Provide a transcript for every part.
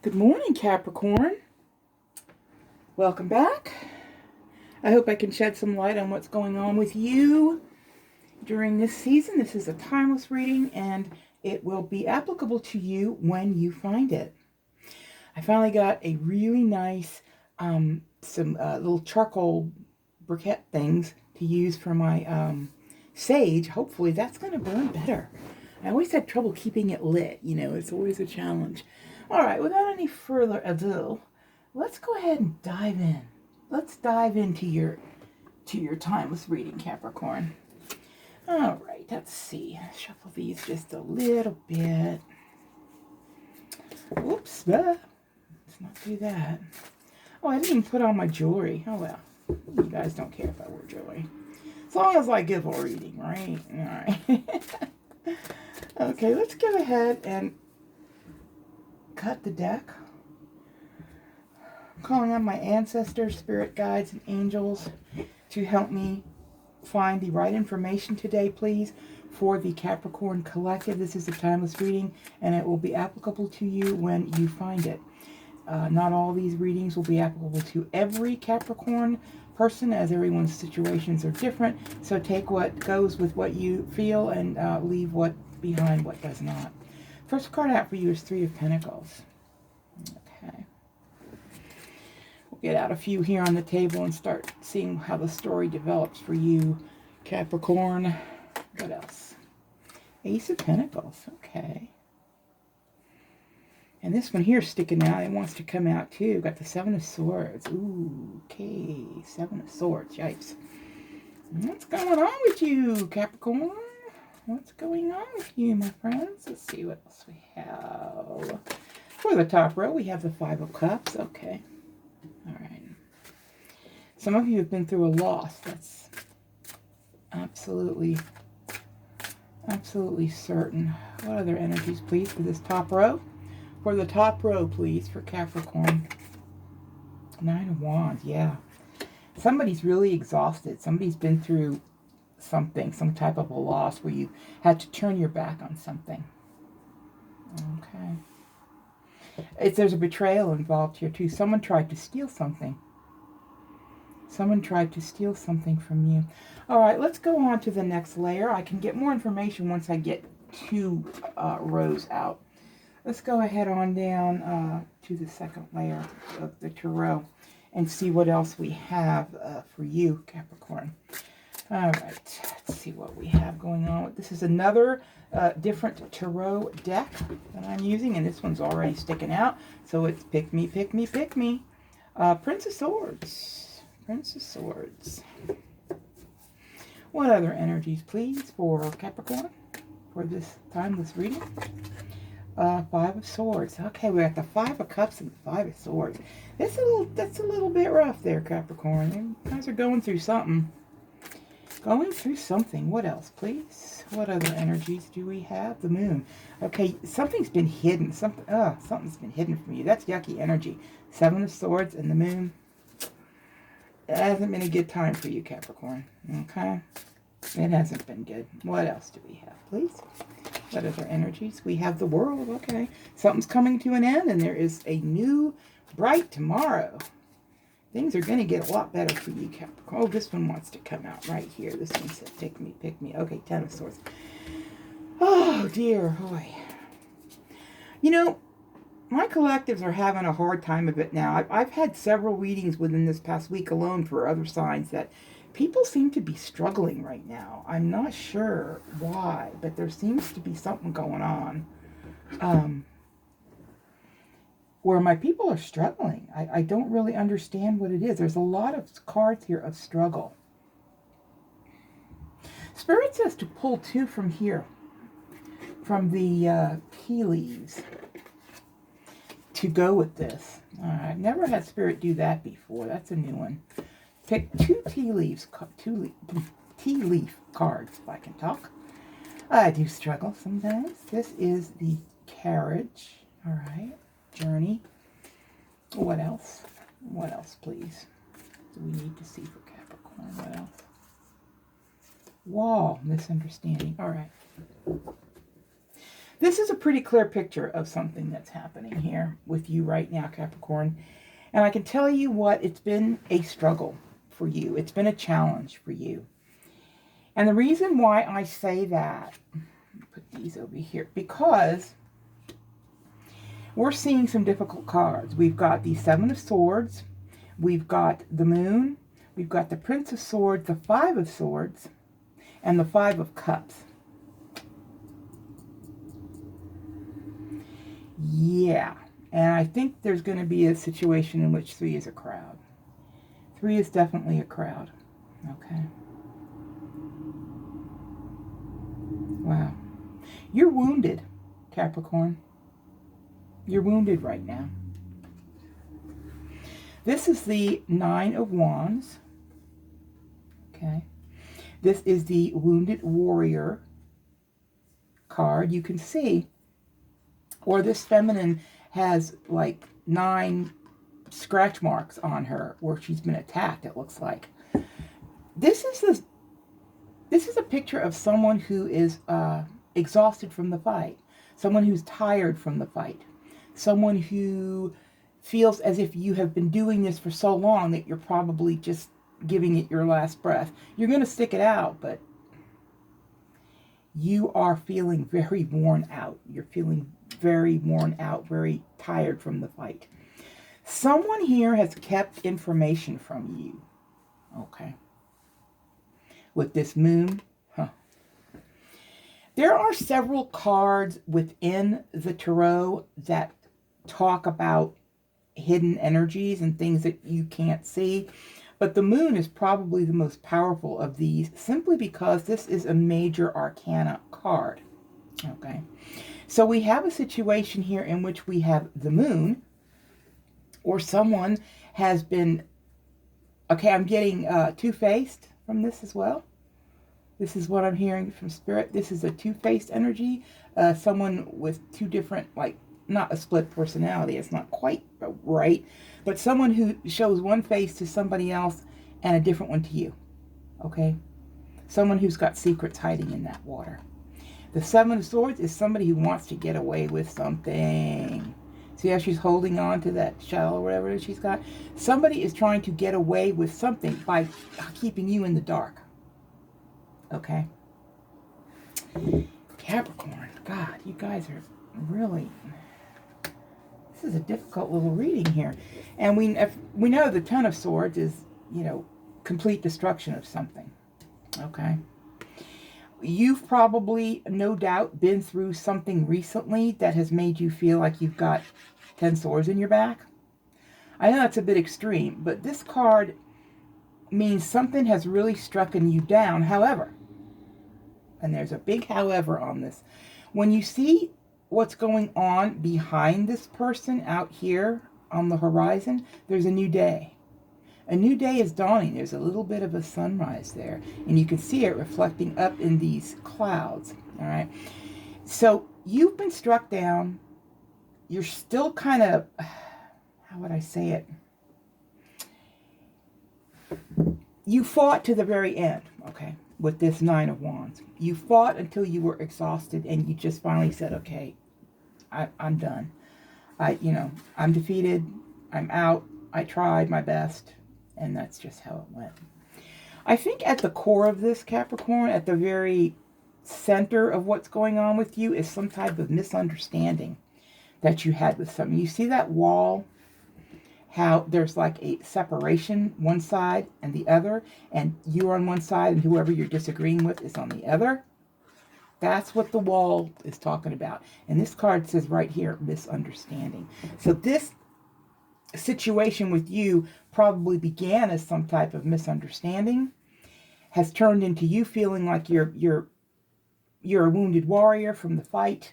Good morning, Capricorn. Welcome back. I hope I can shed some light on what's going on with you during this season. This is a timeless reading and it will be applicable to you when you find it. I finally got a really nice, some little charcoal briquette things to use for my sage. Hopefully that's going to burn better. I always had trouble keeping it lit. It's always a challenge. All right, without any further ado, let's go ahead and dive in. Let's dive into your timeless reading, Capricorn. All right, let's see. Shuffle these just a little bit. Oops, let's not do that. Oh, I didn't even put on my jewelry. Oh, well, you guys don't care if I wear jewelry. As long as I give a reading, right? All right. Okay, let's go ahead and cut the deck. I'm calling on my ancestors, spirit guides, and angels to help me find the right information today, please, for the Capricorn Collective. This is a timeless reading, and it will be applicable to you when you find it. Not all these readings will be applicable to every Capricorn person, as everyone's situations are different. So take what goes with what you feel and leave what behind what does not. First card out for you is Three of Pentacles. Okay. We'll get out a few here on the table and start seeing how the story develops for you, Capricorn. What else? Ace of Pentacles. Okay. And this one here is sticking out. It wants to come out too. Got the Seven of Swords. Ooh, okay. Seven of Swords. Yikes. What's going on with you, Capricorn? What's going on with you, my friends? Let's see what else we have. For the top row, we have the Five of Cups. Okay. All right. Some of you have been through a loss. That's absolutely certain. What other energies, please, for this top row? For the top row, please, for Capricorn. Nine of Wands. Yeah. Somebody's really exhausted. Somebody's been through something, some type of a loss where you had to turn your back on something. Okay. There's a betrayal involved here too. Someone tried to steal something. Someone tried to steal something from you. All right, let's go on to the next layer. I can get more information once I get two rows out. Let's go ahead on down to the second layer of the tarot and see what else we have for you, Capricorn. All right, let's see what we have going on. This is another different tarot deck that I'm using, and this one's already sticking out. So it's pick me, pick me, pick me. Prince of Swords. Prince of Swords. What other energies, please, for Capricorn for this timeless reading? Five of Swords. Okay, we got the Five of Cups and the Five of Swords. That's a little bit rough there, Capricorn. You guys are going through something. Going through something. What else, please? What other energies do we have? The Moon. Okay, something's been hidden. Something's been hidden from you. That's yucky energy. Seven of Swords and the Moon. It hasn't been a good time for you, Capricorn. Okay? It hasn't been good. What else do we have, please? What other energies? We have the World. Okay. Something's coming to an end, and there is a new bright tomorrow. Things are going to get a lot better for you, Capricorn. Oh, this one wants to come out right here. This one said, pick me, pick me. Okay, Ten of Swords. Oh, dear. Boy. You know, my collectives are having a hard time of it now. I've had several readings within this past week alone for other signs that people seem to be struggling right now. I'm not sure why, but there seems to be something going on. Where my people are struggling. I don't really understand what it is. There's a lot of cards here of struggle. Spirit says to pull two from here, from the tea leaves, to go with this. I've never had Spirit do that before. That's a new one. Pick two tea leaf cards, if I can talk. I do struggle sometimes. This is the Carriage. All right. Journey. What else? What else, please? Do we need to see for Capricorn? What else? Wall. Misunderstanding. All right. This is a pretty clear picture of something that's happening here with you right now, Capricorn. And I can tell you what, it's been a struggle for you. It's been a challenge for you. And the reason why I say that, put these over here, because we're seeing some difficult cards. We've got the Seven of Swords, we've got the Moon, we've got the Prince of Swords, the Five of Swords, and the Five of Cups. Yeah, and I think there's going to be a situation in which 3 is a crowd. 3 is definitely a crowd. Okay. Wow. You're wounded, Capricorn. You're wounded right now. This is the Nine of Wands. Okay. This is the Wounded Warrior card. You can see, or this feminine has like 9 scratch marks on her where she's been attacked, it looks like. This is a picture of someone who is exhausted from the fight. Someone who's tired from the fight. Someone who feels as if you have been doing this for so long that you're probably just giving it your last breath. You're going to stick it out, but you are feeling very worn out. You're feeling very worn out, very tired from the fight. Someone here has kept information from you. Okay. With this Moon, there are several cards within the tarot that talk about hidden energies and things that you can't see. But the Moon is probably the most powerful of these simply because this is a major arcana card. Okay. So we have a situation here in which we have the Moon, or someone has been, okay, I'm getting two-faced from this as well. This is what I'm hearing from Spirit. This is a two-faced energy. Someone with 2 different, like, not a split personality. It's not quite right. But someone who shows one face to somebody else and a different one to you. Okay? Someone who's got secrets hiding in that water. The Seven of Swords is somebody who wants to get away with something. See how she's holding on to that shell or whatever she's got? Somebody is trying to get away with something by keeping you in the dark. Okay? Capricorn. God, you guys are really... This is a difficult little reading here. And we know the Ten of Swords is, complete destruction of something. Okay? You've probably, no doubt, been through something recently that has made you feel like you've got 10 swords in your back. I know that's a bit extreme, but this card means something has really strucken you down. However, and there's a big however on this, when you see what's going on behind this person out here on the horizon, there's a new day. A new day is dawning. There's a little bit of a sunrise there, and you can see it reflecting up in these clouds. All right. So you've been struck down. You're still kind of, how would I say it? You fought to the very end, okay, with this Nine of Wands. You fought until you were exhausted, and you just finally said, okay, I'm done. I'm defeated. I'm out. I tried my best. And that's just how it went. I think at the core of this, Capricorn, at the very center of what's going on with you is some type of misunderstanding that you had with something. You see that wall? How there's like a separation, one side and the other, and you're on one side and whoever you're disagreeing with is on the other. That's what the wall is talking about. And this card says right here, misunderstanding. So this situation with you probably began as some type of misunderstanding, has turned into you feeling like you're a wounded warrior from the fight,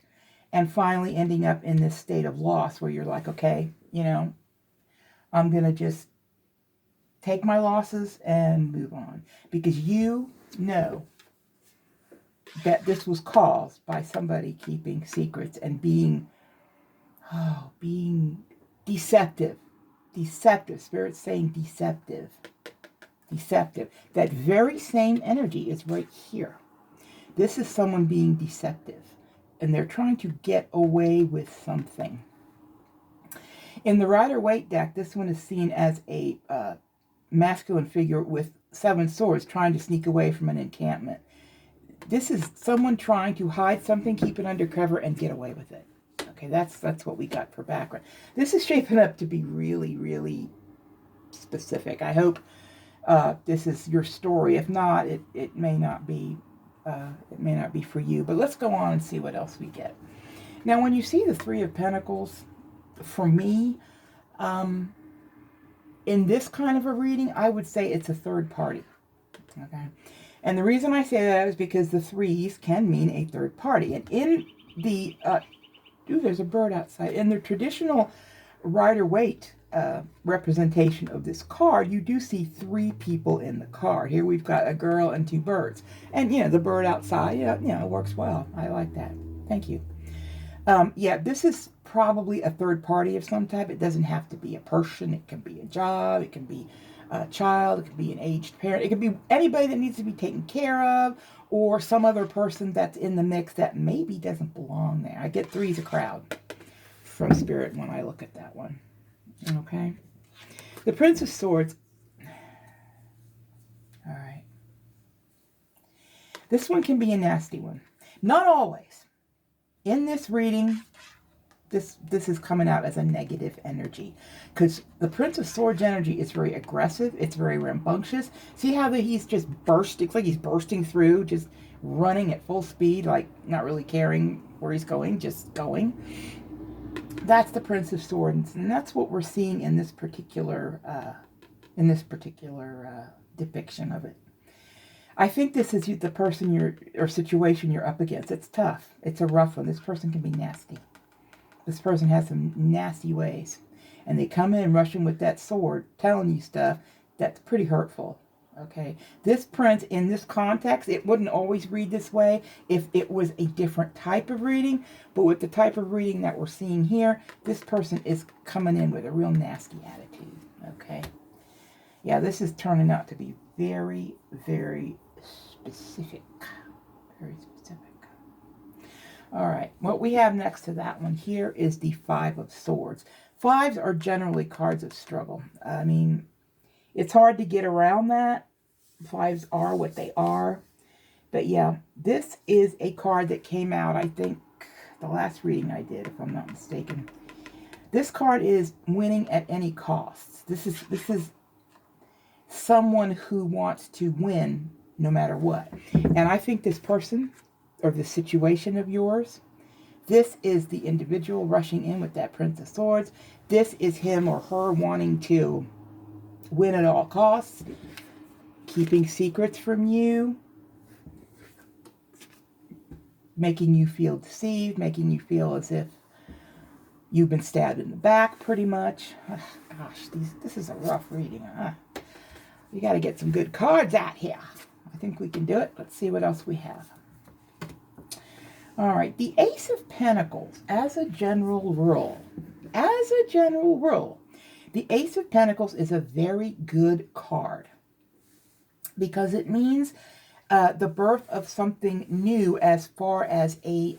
and finally ending up in this state of loss where you're like, okay, I'm going to just take my losses and move on. Because you know that this was caused by somebody keeping secrets and being deceptive. Deceptive. Spirit's saying deceptive. Deceptive. That very same energy is right here. This is someone being deceptive. and they're trying to get away with something. In the Rider-Waite deck, this one is seen as a masculine figure with 7 swords trying to sneak away from an encampment. This is someone trying to hide something, keep it under cover, and get away with it. Okay, that's what we got for background. This is shaping up to be really, really specific. I hope this is your story. If not, it may not be. It may not be for you. But let's go on and see what else we get. Now, when you see the 3 of Pentacles, for me, in this kind of a reading, I would say it's a third party. Okay, and the reason I say that is because the 3s can mean a third party, and in the there's a bird outside. In the traditional Rider-Waite representation of this card, you do see 3 people in the card. Here we've got a girl and 2 birds, and the bird outside, it works well. I like that. Thank you. Yeah, this is probably a third party of some type. It doesn't have to be a person. It can be a job. It can be a child. It can be an aged parent. It can be anybody that needs to be taken care of, or some other person that's in the mix that maybe doesn't belong there. I get 3's a crowd from Spirit when I look at that one. Okay. The Prince of Swords. All right. This one can be a nasty one. Not always. In this reading, this is coming out as a negative energy, because the Prince of Swords energy is very aggressive. It's very rambunctious. See how he's just bursting? It's like he's bursting through, just running at full speed, like not really caring where he's going, just going. That's the Prince of Swords, and that's what we're seeing in this particular depiction of it. I think this is the person or situation you're up against. It's tough. It's a rough one. This person can be nasty. This person has some nasty ways. And they come in rushing with that sword, telling you stuff that's pretty hurtful. Okay? This prince, in this context, it wouldn't always read this way if it was a different type of reading. But with the type of reading that we're seeing here, this person is coming in with a real nasty attitude. Okay? Yeah, this is turning out to be very, very specific. Very specific. All right, what we have next to that one here is the 5 of Swords. 5s are generally cards of struggle. I mean, it's hard to get around that. 5s are what they are. But yeah, this is a card that came out, I think, the last reading I did, if I'm not mistaken. This card is winning at any cost. This is someone who wants to win no matter what. And I think this person, or the situation of yours, this is the individual rushing in with that Prince of Swords. This is him or her wanting to win at all costs, keeping secrets from you, making you feel deceived, making you feel as if you've been stabbed in the back, pretty much. Gosh, this is a rough reading, huh? We got to get some good cards out here. I think we can do it. Let's see what else we have. All right, the Ace of Pentacles, as a general rule, the Ace of Pentacles is a very good card because it means the birth of something new as far as a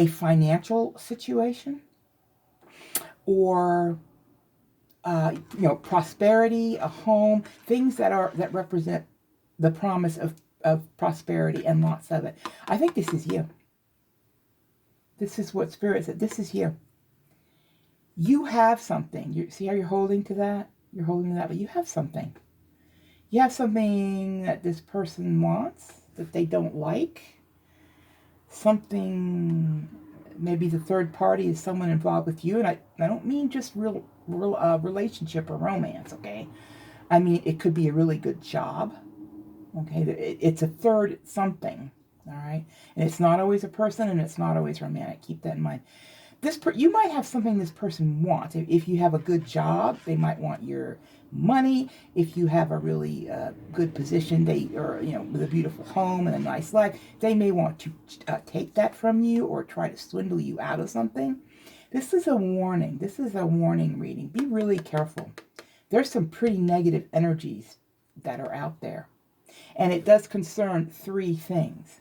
financial situation or prosperity, a home, things that represent the promise of prosperity and lots of it. I think this is you. This is what Spirit said. This is you. You have something. You see how you're holding to that? You're holding to that, but you have something. You have something that this person wants that they don't like. Something, maybe the third party is someone involved with you, and I don't mean just real relationship or romance, okay? I mean, it could be a really good job. Okay, it's a third something, all right? And it's not always a person, and it's not always romantic. Keep that in mind. You might have something this person wants. If you have a good job, they might want your money. If you have a really good position, with a beautiful home and a nice life, they may want to take that from you or try to swindle you out of something. This is a warning. This is a warning reading. Be really careful. There's some pretty negative energies that are out there. And it does concern 3 things.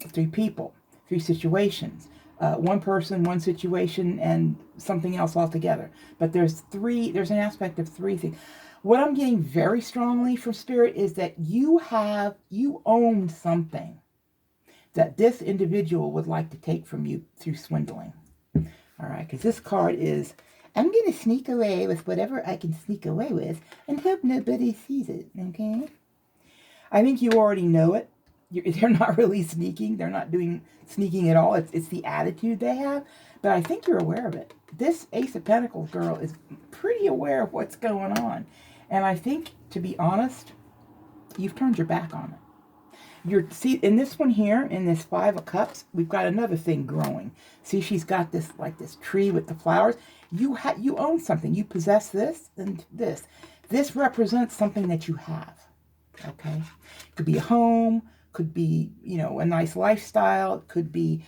three people, three situations. One person, one situation, and something else altogether. But there's an aspect of three things. What I'm getting very strongly from Spirit is that you own something that this individual would like to take from you through swindling. All right, because this card is, I'm going to sneak away with whatever I can sneak away with and hope nobody sees it, okay? I think you already know it. They're not really sneaking. They're not doing sneaking at all. It's the attitude they have. But I think you're aware of it. This Ace of Pentacles girl is pretty aware of what's going on. And I think, to be honest, you've turned your back on it. See, in this one here, in this Five of Cups, we've got another thing growing. See, she's got this, like this tree with the flowers. You own something. You possess this and this. This represents something that you have. Okay? Could be a home, could be, a nice lifestyle. It could be,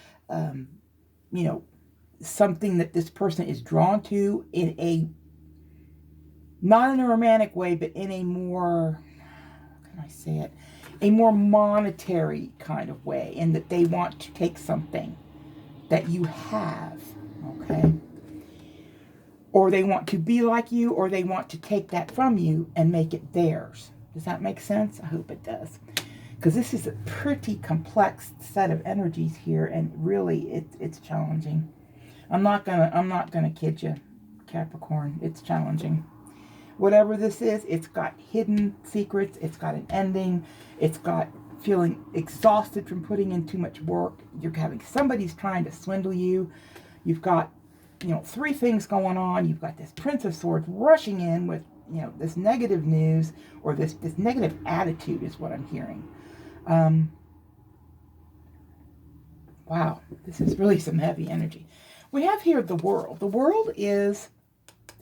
something that this person is drawn to not in a romantic way, but in a more, how can I say it? A more monetary kind of way, in that they want to take something that you have, okay? Or they want to be like you, or they want to take that from you and make it theirs. Does that make sense? I hope it does. Because this is a pretty complex set of energies here, and really it's challenging. I'm not gonna kid you, Capricorn. It's challenging. Whatever this is, it's got hidden secrets. It's got an ending. It's got feeling exhausted from putting in too much work. You're having somebody's trying to swindle you. You've got, three things going on. You've got this Prince of Swords rushing in with, this negative news, or this negative attitude is what I'm hearing. Wow, this is really some heavy energy. We have here the World. The World is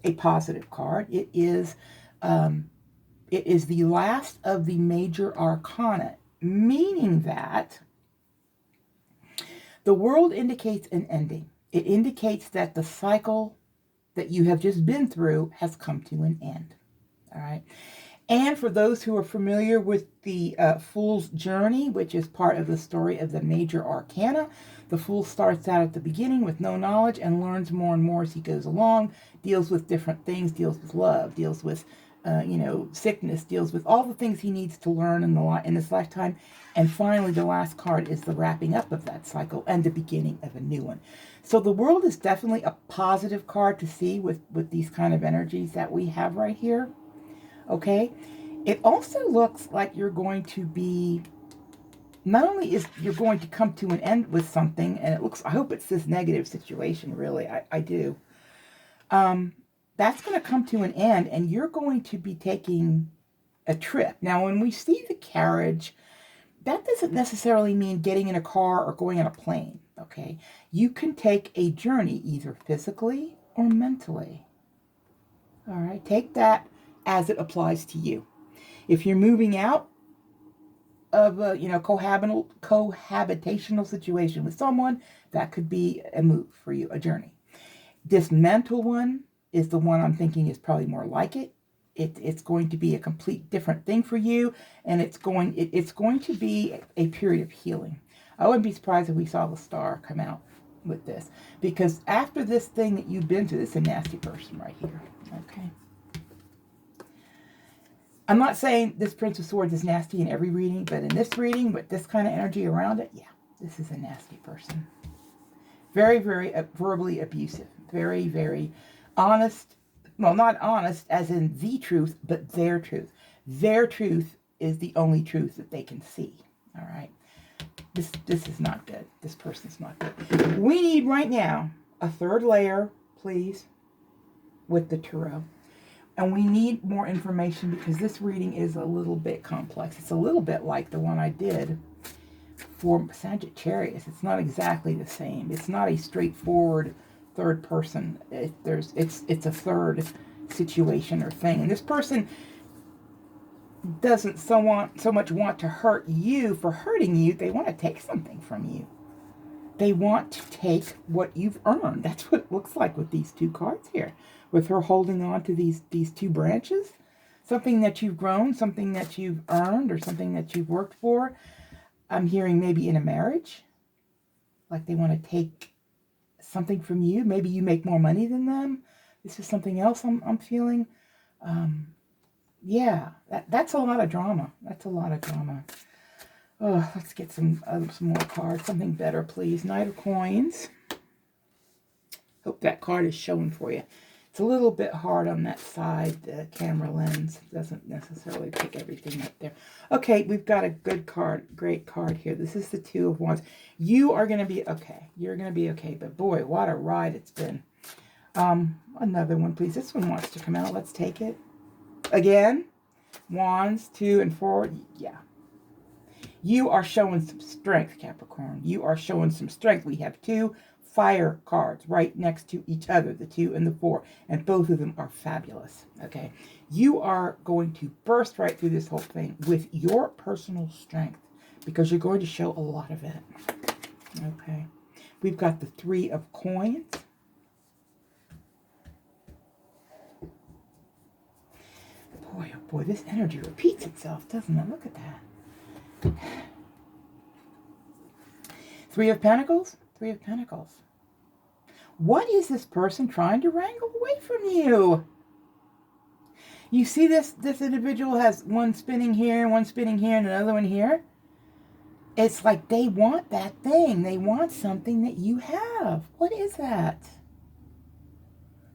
a positive card. It is the last of the major arcana, meaning that the World indicates an ending. It indicates that the cycle that you have just been through has come to an end. All right. And for those who are familiar with the Fool's Journey, which is part of the story of the major arcana, the Fool starts out at the beginning with no knowledge and learns more and more as he goes along, deals with different things, deals with love, deals with, sickness, deals with all the things he needs to learn in this lifetime. And finally, the last card is the wrapping up of that cycle and the beginning of a new one. So the World is definitely a positive card to see with these kind of energies that we have right here. Okay, it also looks like you're going to be, not only is you're going to come to an end with something, and I hope it's this negative situation, really, I do. That's going to come to an end, and you're going to be taking a trip. Now, when we see the carriage, that doesn't necessarily mean getting in a car or going on a plane, okay? You can take a journey, either physically or mentally. All right, take that as it applies to you. If you're moving out of a cohabitational situation with someone, that could be a move for you, a journey. This mental one is the one I'm thinking is probably more like it. It's going to be a complete different thing for you, and it's going to be a period of healing. I wouldn't be surprised if we saw the star come out with this, because after this thing that you've been through, this is a nasty person right here. Okay. I'm not saying this Prince of Swords is nasty in every reading, but in this reading, with this kind of energy around it, yeah, this is a nasty person. Very, very verbally abusive. Very, very honest. Well, not honest as in the truth, but their truth. Their truth is the only truth that they can see. All right. This is not good. This person's not good. We need right now a third layer, please, with the tarot. And we need more information because this reading is a little bit complex. It's a little bit like the one I did for Sagittarius. It's not exactly the same. It's not a straightforward third person. It's a third situation or thing. And this person doesn't so much want to hurt you for hurting you. They want to take something from you. They want to take what you've earned. That's what it looks like with these two cards here. With her holding on to these two branches. Something that you've grown, something that you've earned, or something that you've worked for. I'm hearing maybe in a marriage, like they want to take something from you. Maybe you make more money than them. This is something else I'm feeling. Yeah, that's a lot of drama. That's a lot of drama. Oh, let's get some more cards. Something better, please. Knight of Coins. Hope that card is showing for you. It's a little bit hard on that side. The camera lens doesn't necessarily pick everything up there. Okay, we've got a good card, great card here. This is the Two of Wands. You are going to be okay. You're going to be okay. But boy, what a ride it's been. Another one, please. This one wants to come out. Let's take it. Again, Wands, 2 and 4. Yeah. You are showing some strength, Capricorn. You are showing some strength. We have 2 fire cards right next to each other, the 2 and the 4, and both of them are fabulous. Okay, you are going to burst right through this whole thing with your personal strength because you're going to show a lot of it. Okay, we've got the 3 of Coins. Boy, oh boy, this energy repeats itself, doesn't it? Look at that. 3 of Pentacles. 3 of Pentacles. What is this person trying to wrangle away from you? You see this individual has one spinning here, and another one here. It's like they want that thing. They want something that you have. What is that?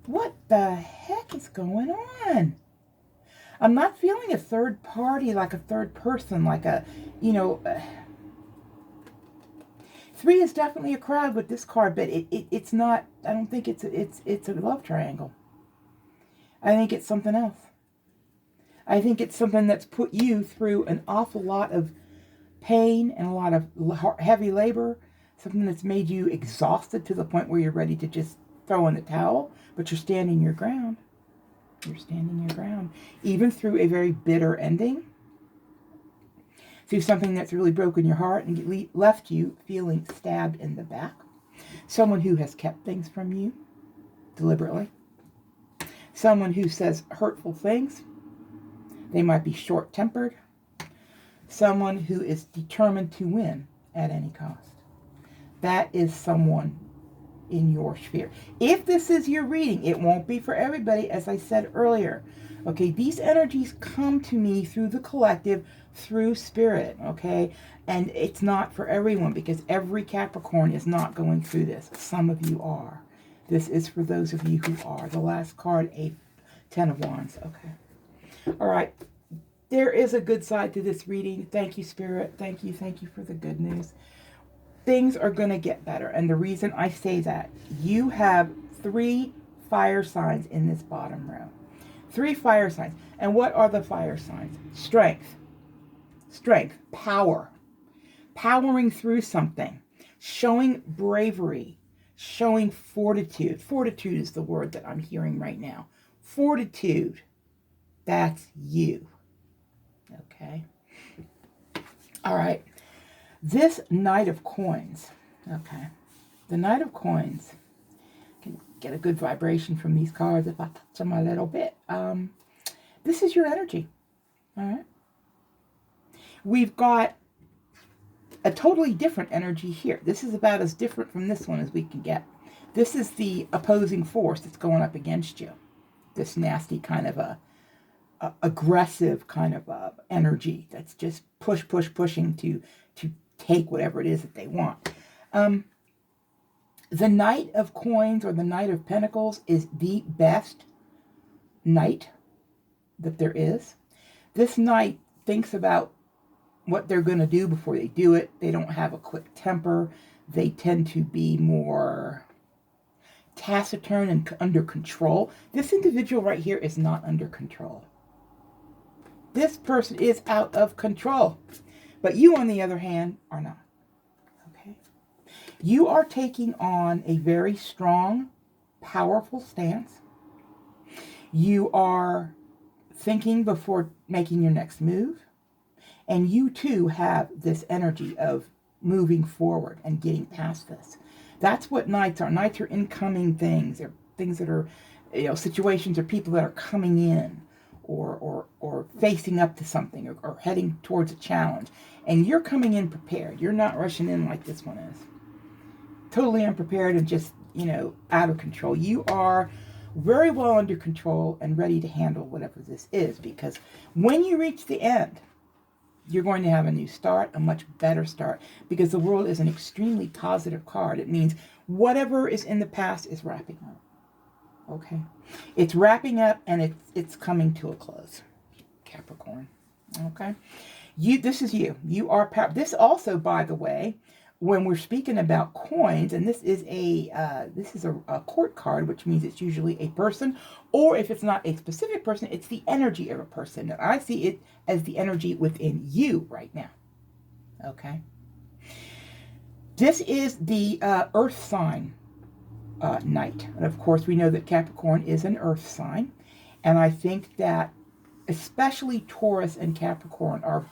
What the heck is going on? I'm not feeling a third party, like a third person, like a, you know... 3 is definitely a crowd with this card, but it's not, I don't think it's a love triangle. I think it's something else. I think it's something that's put you through an awful lot of pain and a lot of heavy labor, something that's made you exhausted to the point where you're ready to just throw in the towel, but you're standing your ground. You're standing your ground. Even through a very bitter ending. Through something that's really broken your heart and left you feeling stabbed in the back. Someone who has kept things from you deliberately. Someone who says hurtful things. They might be short-tempered. Someone who is determined to win at any cost. That is someone in your sphere. If this is your reading, it won't be for everybody, as I said earlier. Okay, these energies come to me through the collective, through spirit, okay? And it's not for everyone because every Capricorn is not going through this. Some of you are. This is for those of you who are. The last card, 10 of Wands. Okay. All right. There is a good side to this reading. Thank you, Spirit. Thank you for the good news. Things are going to get better. And the reason I say that, you have 3 fire signs in this bottom row. 3 fire signs. And what are the fire signs? Strength. Strength. Power. Powering through something. Showing bravery. Showing fortitude. Fortitude is the word that I'm hearing right now. Fortitude. That's you. Okay. All right. This Knight of Coins. Okay. The Knight of Coins. Can get a good vibration from these cards if I touch them a little bit. This is your energy. All right. We've got a totally different energy here. This is about as different from this one as we can get. This is the opposing force that's going up against you. This nasty kind of a aggressive kind of energy that's just pushing to take whatever it is that they want. The Knight of Coins or the Knight of Pentacles is the best knight that there is. This knight thinks about what they're going to do before they do it. They don't have a quick temper. They tend to be more taciturn and under control. This individual right here is not under control. This person is out of control. But you, on the other hand, are not. Okay? You are taking on a very strong, powerful stance. You are thinking before making your next move. And you, too, have this energy of moving forward and getting past this. That's what knights are. Knights are incoming things. They're things that are, situations or people that are coming in. or facing up to something, or heading towards a challenge. And you're coming in prepared. You're not rushing in like this one is. Totally unprepared and just, out of control. You are very well under control and ready to handle whatever this is, because when you reach the end, you're going to have a new start, a much better start, because the world is an extremely positive card. It means whatever is in the past is wrapping up. Okay? It's wrapping up, and it's coming to a close. Capricorn. Okay? This is you. You are this also, by the way, when we're speaking about coins, and this is a court card, which means it's usually a person, or if it's not a specific person, it's the energy of a person. And I see it as the energy within you right now. Okay. This is the earth sign night. And of course, we know that Capricorn is an earth sign. And I think that especially Taurus and Capricorn are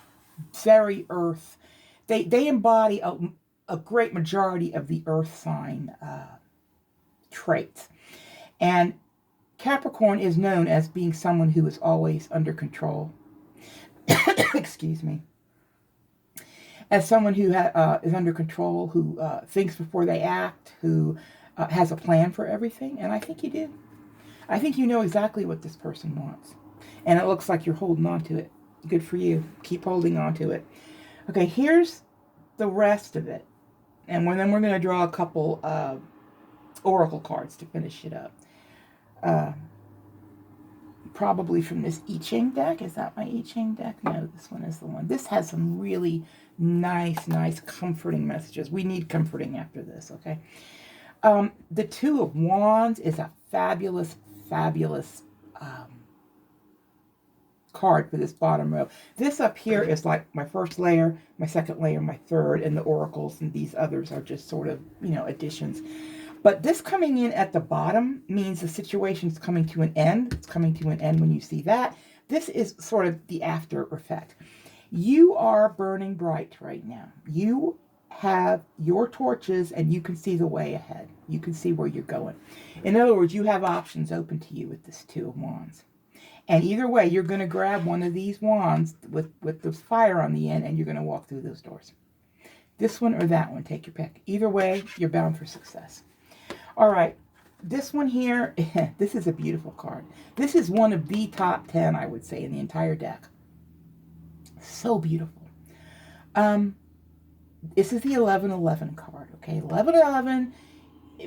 very earth. They embody a great majority of the earth sign traits. And Capricorn is known as being someone who is always under control. Excuse me. As someone who is under control, who thinks before they act, who has a plan for everything. And I think you do. I think you know exactly what this person wants. And it looks like you're holding on to it. Good for you. Keep holding on to it. Okay, here's the rest of it. And then we're going to draw a couple oracle cards to finish it up. Probably from this I Ching deck. Is that my I Ching deck? No, this one is the one. This has some really nice, comforting messages. We need comforting after this, okay? The Two of Wands is a fabulous card for this bottom row. This up here is like my first layer, my second layer, my third, and the oracles and these others are just sort of, additions. But this coming in at the bottom means the situation's coming to an end. It's coming to an end when you see that. This is sort of the after effect. You are burning bright right now. You have your torches and you can see the way ahead. You can see where you're going. In other words, you have options open to you with this Two of Wands. And either way, you're going to grab one of these wands with the fire on the end, and you're going to walk through those doors. This one or that one, take your pick. Either way, you're bound for success. All right, this one here, this is a beautiful card. This is one of the top 10, I would say, in the entire deck. So beautiful. This is the 1111 card, okay? 1111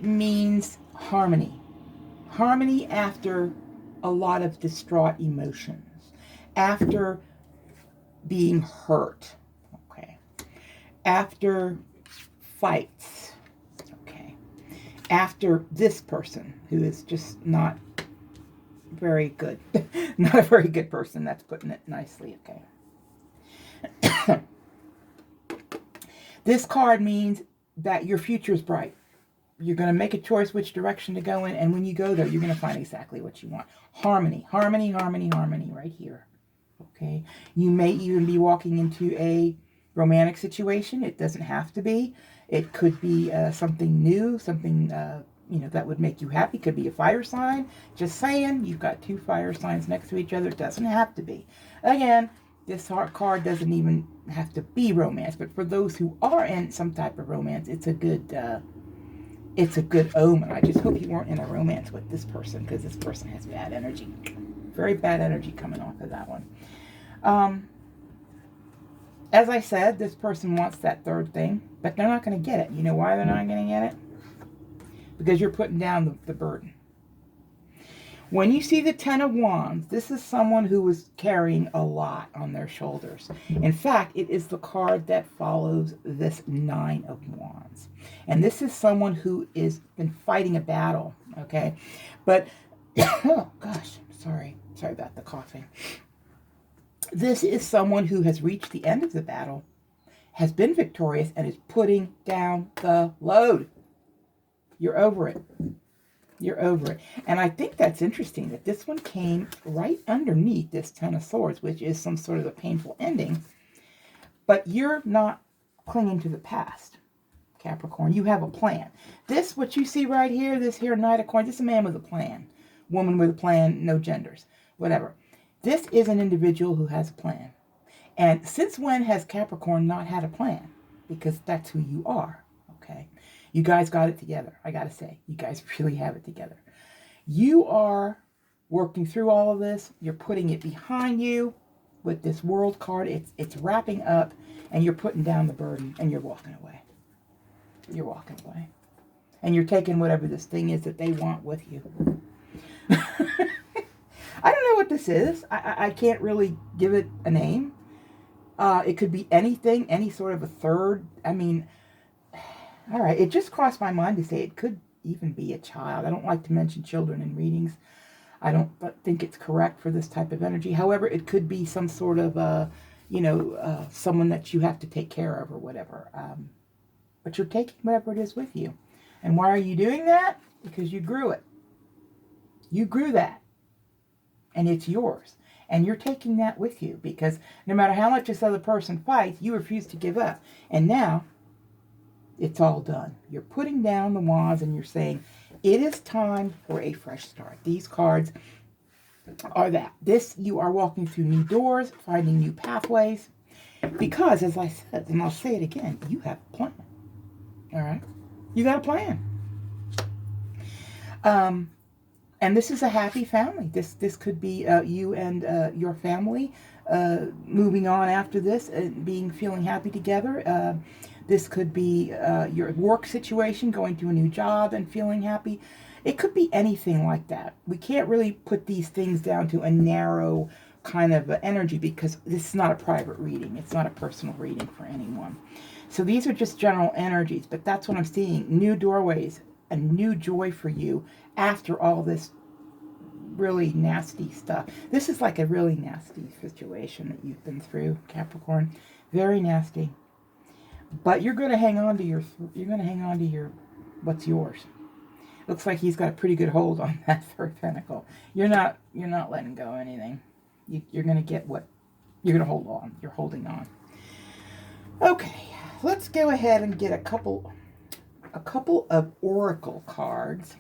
means harmony. Harmony after a lot of distraught emotions, after being hurt, okay, after fights, okay, after this person who is just not very good, not a very good person, that's putting it nicely, okay. This card means that your future is bright. You're going to make a choice which direction to go in, and when you go there, you're going to find exactly what you want. Harmony, harmony, harmony, harmony right here. Okay? You may even be walking into a romantic situation. It doesn't have to be. It could be something new, something, that would make you happy. Could be a fire sign. Just saying, you've got two fire signs next to each other. It doesn't have to be. Again, this card doesn't even have to be romance, but for those who are in some type of romance, it's a good omen. I just hope you weren't in a romance with this person, because this person has bad energy. Very bad energy coming off of that one. As I said, this person wants that third thing, but they're not going to get it. You know why they're not going to get it? Because you're putting down the burden. When you see the Ten of Wands, this is someone who is carrying a lot on their shoulders. In fact, it is the card that follows this Nine of Wands. And this is someone who has been fighting a battle, okay? But, oh gosh, sorry about the coughing. This is someone who has reached the end of the battle, has been victorious, and is putting down the load. You're over it. You're over it. And I think that's interesting that this one came right underneath this Ten of Swords, which is some sort of a painful ending. But you're not clinging to the past, Capricorn. You have a plan. This, what you see right here, this here Knight of Coins, this is a man with a plan. Woman with a plan, no genders, whatever. This is an individual who has a plan. And since when has Capricorn not had a plan? Because that's who you are, okay? You guys got it together, I gotta say. You guys really have it together. You are working through all of this. You're putting it behind you with this World card. It's wrapping up, and you're putting down the burden, and you're walking away. You're walking away. And you're taking whatever this thing is that they want with you. I don't know what this is. I can't really give it a name. It could be anything, any sort of a third. I mean, all right. It just crossed my mind to say it could even be a child. I don't like to mention children in readings. I don't think it's correct for this type of energy. However, it could be some sort of, someone that you have to take care of or whatever. But you're taking whatever it is with you. And why are you doing that? Because you grew it. You grew that. And it's yours. And you're taking that with you because no matter how much this other person fights, you refuse to give up. And now, it's all done. You're putting down the wands and you're saying, it is time for a fresh start. These cards are that. This, you are walking through new doors, finding new pathways. Because, as I said, and I'll say it again, you have a plan. All right? You got a plan. And this is a happy family. This could be you and your family moving on after this and feeling happy together. This could be your work situation, going to a new job and feeling happy. It could be anything like that. We can't really put these things down to a narrow kind of energy because this is not a private reading. It's not a personal reading for anyone. So these are just general energies, but that's what I'm seeing. New doorways, a new joy for you after all this really nasty stuff. This is like a really nasty situation that you've been through, Capricorn. Very nasty. But you're going to hang on to your what's yours. Looks like he's got a pretty good hold on that third pentacle. You're not letting go of anything. You're going to get what you're going to hold on. You're holding on. Okay, let's go ahead and get a couple of oracle cards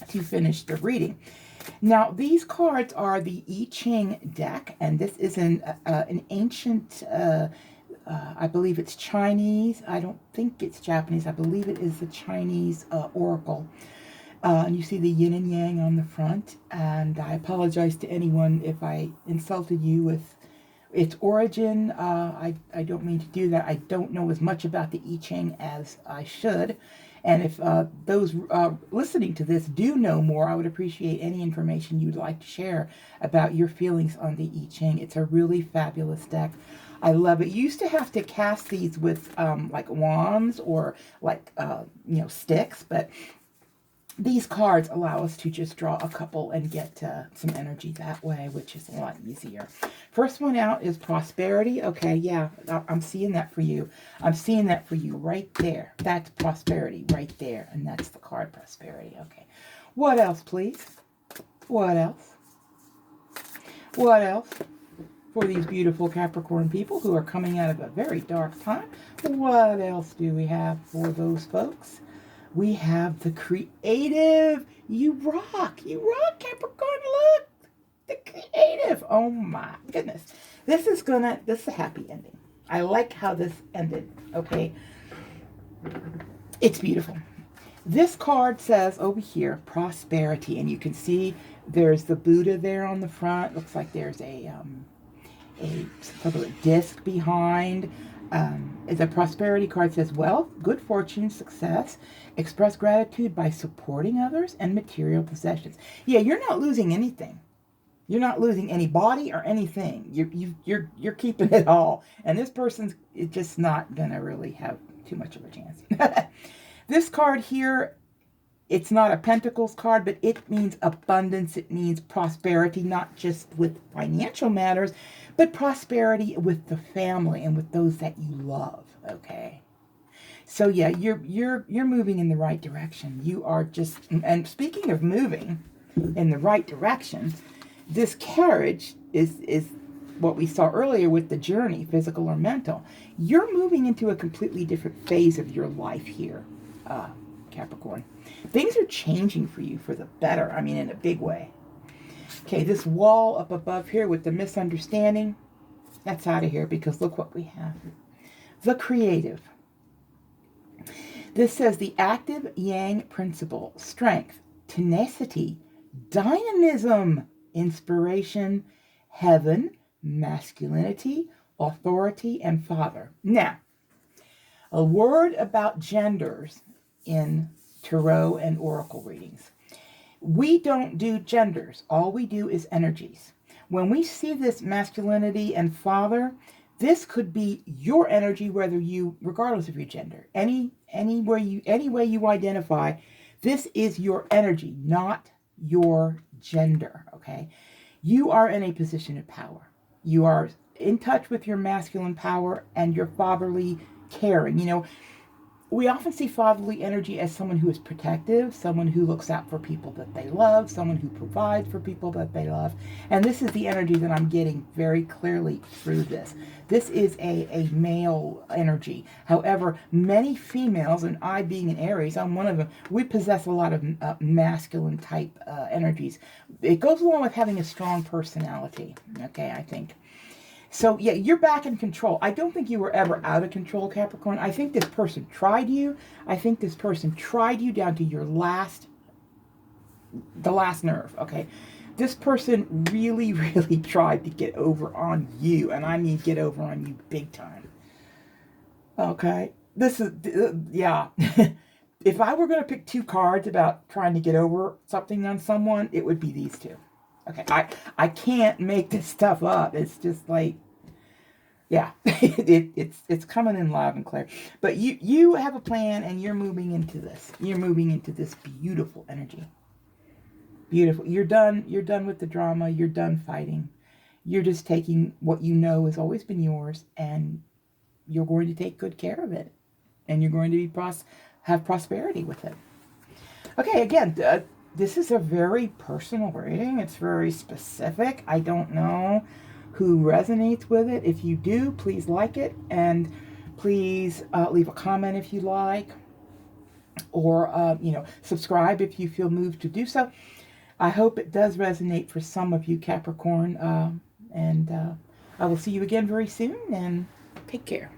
to finish the reading. Now, these cards are the I Ching deck, and this is an ancient, I believe it's Chinese. I don't think it's Japanese. I believe it is the Chinese oracle. And you see the yin and yang on the front, and I apologize to anyone if I insulted you with its origin. I don't mean to do that. I don't know as much about the I Ching as I should. And if those listening to this do know more, I would appreciate any information you'd like to share about your feelings on the I Ching. It's a really fabulous deck. I love it. You used to have to cast these with like wands or like, sticks, but these cards allow us to just draw a couple and get some energy that way, which is a lot easier. First one out is prosperity. Okay, yeah, I'm seeing that for you. I'm seeing that for you right there. That's prosperity right there, and that's the card prosperity. Okay, what else, please? What else? What else? For these beautiful Capricorn people who are coming out of a very dark time, what else do we have for those folks? We have the creative. You rock. You rock, Capricorn. Look. The creative. Oh, my goodness. This is a happy ending. I like how this ended, okay? It's beautiful. This card says over here, prosperity. And you can see there's the Buddha there on the front. Looks like there's a sort of a disc behind. The prosperity card says wealth, good fortune, success, express gratitude by supporting others, and material possessions. Yeah, you're not losing anything. You're not losing any body or anything. You're keeping it all. And this person's just not gonna really have too much of a chance. This card here, it's not a Pentacles card, but it means abundance. It means prosperity, not just with financial matters, but prosperity with the family and with those that you love. Okay. So yeah, you're moving in the right direction. You are just, and speaking of moving in the right direction, this carriage is what we saw earlier with the journey, physical or mental. You're moving into a completely different phase of your life here, Capricorn. Things are changing for you for the better. I mean, in a big way. Okay, this wall up above here with the misunderstanding, that's out of here because look what we have. The creative. This says the active yang principle, strength, tenacity, dynamism, inspiration, heaven, masculinity, authority, and father. Now, a word about genders in tarot and oracle readings. We don't do genders. All we do is energies. When we see this masculinity and father, this could be your energy, regardless of your gender, any way you identify, this is your energy, not your gender. Okay, you are in a position of power. You are in touch with your masculine power and your fatherly caring. We often see fatherly energy as someone who is protective, someone who looks out for people that they love, someone who provides for people that they love. And this is the energy that I'm getting very clearly through this. This is a male energy. However, many females, and I being an Aries, I'm one of them, we possess a lot of masculine type energies. It goes along with having a strong personality, okay, I think. So, yeah, you're back in control. I don't think you were ever out of control, Capricorn. I think this person tried you. I think this person tried you down to the last nerve, okay? This person really, really tried to get over on you. And I mean get over on you big time. Okay? This is, yeah. If I were going to pick two cards about trying to get over something on someone, it would be these two. Okay, I can't make this stuff up. It's just like, yeah, it's coming in loud and clear. But you have a plan and you're moving into this. You're moving into this beautiful energy. Beautiful. You're done with the drama. You're done fighting. You're just taking what you know has always been yours and you're going to take good care of it. And you're going to have prosperity with it. Okay, again, this is a very personal reading. It's very specific. I don't know who resonates with it. If you do, please like it. And please leave a comment if you like. Or, subscribe if you feel moved to do so. I hope it does resonate for some of you, Capricorn. And I will see you again very soon. And take care.